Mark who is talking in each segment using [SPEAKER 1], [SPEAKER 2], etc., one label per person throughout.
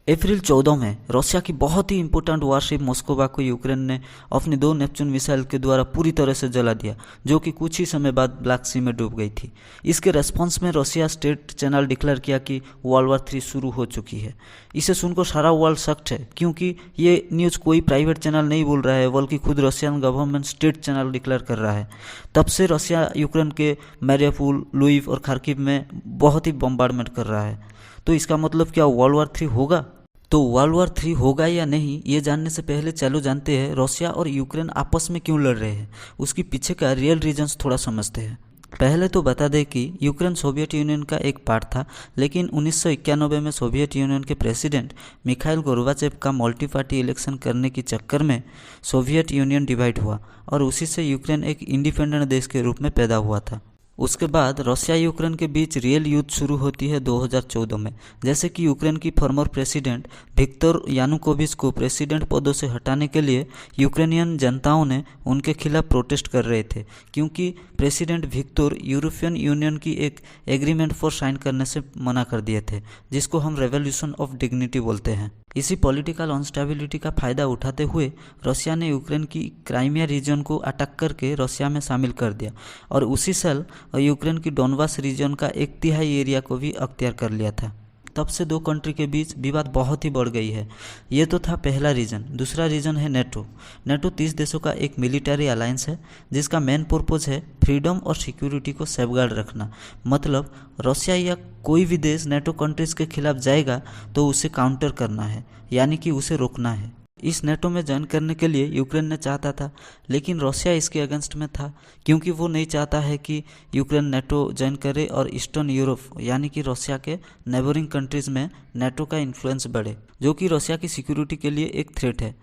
[SPEAKER 1] अप्रैल 14 में रशिया की बहुत ही इंपॉर्टेंट वारशिप मॉस्कोवा को यूक्रेन ने अपनी 2 नेपच्यून मिसाइल के द्वारा पूरी तरह से जला दिया, जो कि कुछ ही समय बाद ब्लैक सी में डूब गई थी। इसके रेस्पॉन्स में रशिया स्टेट चैनल डिक्लेयर किया कि वर्ल्ड वॉर 3 शुरू हो चुकी है। इसे सुनकर सारा वर्ल्ड शॉक्ड है, क्योंकि ये न्यूज़ कोई प्राइवेट चैनल नहीं बोल रहा है, बल्कि खुद Russian government state channel declare कर रहा है। तब से रशिया यूक्रेन के मैरियापोल, लुइव और खार्किव में बहुत ही बम्बार्डमेंट कर रहा है। तो इसका मतलब क्या वर्ल्ड वॉर 3 होगा? तो वर्ल्ड वॉर 3 होगा या नहीं, ये जानने से पहले चलो जानते हैं रशिया और यूक्रेन आपस में क्यों लड़ रहे हैं। उसके पीछे का रियल रीजन्स थोड़ा समझते हैं। पहले तो बता दें कि यूक्रेन सोवियत यूनियन का एक पार्ट था, लेकिन 1991 में सोवियत यूनियन के प्रेसिडेंट मिखाइल गोर्बाचेव का मल्टी पार्टी इलेक्शन करने के चक्कर में सोवियत यूनियन डिवाइड हुआ और उसी से यूक्रेन एक इंडिपेंडेंट देश के रूप में पैदा हुआ था। उसके बाद रशिया यूक्रेन के बीच रियल युद्ध शुरू होती है 2014 में, जैसे कि यूक्रेन की फॉर्मर प्रेसिडेंट विक्टर यानुकोविच को प्रेसिडेंट पदों से हटाने के लिए यूक्रेनियन जनताओं ने उनके खिलाफ प्रोटेस्ट कर रहे थे, क्योंकि प्रेसिडेंट विक्टर यूरोपियन यूनियन की एक एग्रीमेंट फॉर साइन करने से मना कर दिए थे, जिसको हम रेवोल्यूशन ऑफ डिग्निटी बोलते हैं। इसी पॉलिटिकल अनस्टेबिलिटी का फायदा उठाते हुए रशिया ने यूक्रेन की क्राइमिया रीजन को अटैक करके रशिया में शामिल कर दिया और उसी साल यूक्रेन की डोनबास रीजन का 1/3 एरिया को भी अख्तियार कर लिया था। तब से 2 कंट्री के बीच विवाद बहुत ही बढ़ गई है। ये तो था पहला रीजन। दूसरा रीजन है नेटो। नेटो 30 देशों का एक मिलिट्री अलायंस है, जिसका मेन पर्पज़ है फ्रीडम और सिक्योरिटी को सेफगार्ड रखना। मतलब रशिया या कोई भी देश नेटो कंट्रीज के खिलाफ जाएगा तो उसे काउंटर करना है, यानी कि उसे रोकना है। इस नेटो में ज्वाइन करने के लिए यूक्रेन ने चाहता था, लेकिन रशिया इसके अगेंस्ट में था, क्योंकि वो नहीं चाहता है कि यूक्रेन नेटो ज्वाइन करे और ईस्टर्न यूरोप यानी कि रशिया के नेबरिंग कंट्रीज़ में नेटो का इन्फ्लुएंस बढ़े, जो कि रशिया की सिक्योरिटी के लिए एक थ्रेट है।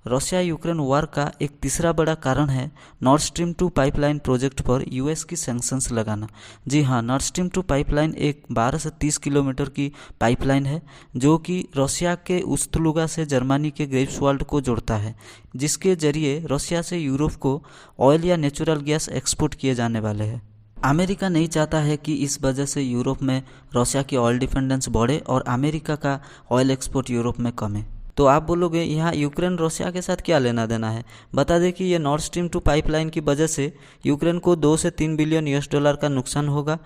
[SPEAKER 1] रशिया यूक्रेन वॉर का एक तीसरा बड़ा कारण है नॉर्थ स्ट्रीम 2 पाइपलाइन प्रोजेक्ट पर यूएस की सैंक्शंस लगाना। जी हाँ, नॉर्थ स्ट्रीम 2 पाइपलाइन एक 12 से 30 किलोमीटर की पाइपलाइन है, जो कि रशिया के उस्तलुगा से जर्मनी के ग्रेफ्सवाल्ड को जोड़ता है, जिसके जरिए रशिया से यूरोप को ऑयल या नेचुरल गैस एक्सपोर्ट किए जाने वाले हैं। अमेरिका नहीं चाहता है कि इस वजह से यूरोप में रशिया की ऑयल डिपेंडेंस बढ़े और अमेरिका का ऑयल एक्सपोर्ट यूरोप में कमे। तो आप बोलोगे यहाँ यूक्रेन रशिया के साथ क्या लेना देना है। बता दें कि ये नॉर्थ स्ट्रीम 2 पाइपलाइन की वजह से यूक्रेन को 2 से 3 बिलियन US$ का नुकसान होगा,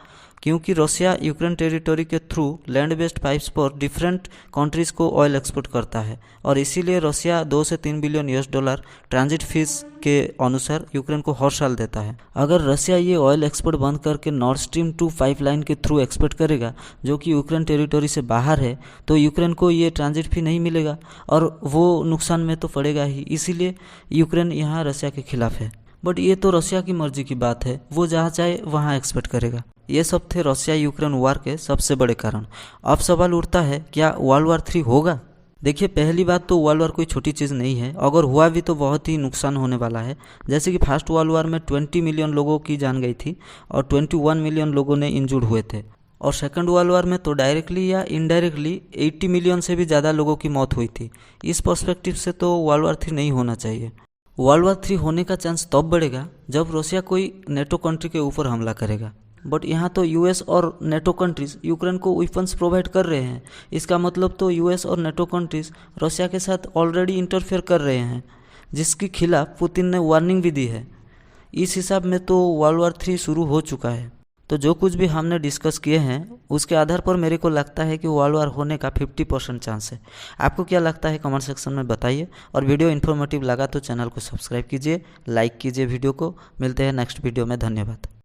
[SPEAKER 1] क्योंकि रशिया यूक्रेन टेरिटरी के थ्रू लैंड बेस्ड पाइप्स पर डिफरेंट कंट्रीज़ को ऑयल एक्सपोर्ट करता है और इसीलिए रशिया 2 से 3 बिलियन US$ ट्रांजिट फीस के अनुसार यूक्रेन को हर साल देता है। अगर रशिया ये ऑयल एक्सपोर्ट बंद करके नॉर्थ स्ट्रीम 2 पाइपलाइन के थ्रू एक्सपोर्ट करेगा, जो कि यूक्रेन टेरिटरी से बाहर है, तो यूक्रेन को ये ट्रांजिट फी नहीं मिलेगा और वो नुकसान में तो पड़ेगा ही। इसीलिए यूक्रेन यहाँ रशिया के खिलाफ है। बट ये तो रशिया की मर्जी की बात है, वो जहाँ चाहे वहाँ एक्सपोर्ट करेगा। ये सब थे रशिया यूक्रेन वॉर के सबसे बड़े कारण। अब सवाल उठता है, क्या वर्ल्ड वॉर 3 होगा? देखिए, पहली बात तो वर्ल्ड वॉर कोई छोटी चीज़ नहीं है। अगर हुआ भी तो बहुत ही नुकसान होने वाला है। जैसे कि फर्स्ट वर्ल्ड वॉर में 20 मिलियन लोगों की जान गई थी और 21 मिलियन लोगों ने इंजर्ड हुए थे, और सेकंड वर्ल्ड वॉर में तो डायरेक्टली या इनडायरेक्टली 80 मिलियन से भी ज़्यादा लोगों की मौत हुई थी। इस पर्सपेक्टिव से तो वर्ल्ड वॉर 3 नहीं होना चाहिए। वर्ल्ड वॉर 3 होने का चांस तब बढ़ेगा जब रशिया कोई नेटो कंट्री के ऊपर हमला करेगा। बट यहाँ तो यूएस और नेटो कंट्रीज़ यूक्रेन को वेपन्स प्रोवाइड कर रहे हैं। इसका मतलब तो यूएस और नेटो कंट्रीज़ रशिया के साथ ऑलरेडी इंटरफेयर कर रहे हैं, जिसके खिलाफ पुतिन ने वार्निंग भी दी है। इस हिसाब में तो वर्ल्ड वॉर 3 शुरू हो चुका है। तो जो कुछ भी हमने डिस्कस किए हैं उसके आधार पर मेरे को लगता है कि वर्ल्ड वॉर होने का 50% चांस है। आपको क्या लगता है कमेंट सेक्शन में बताइए, और वीडियो इन्फॉर्मेटिव लगा तो चैनल को सब्सक्राइब कीजिए, लाइक कीजिए वीडियो को। मिलते हैं नेक्स्ट वीडियो में। धन्यवाद।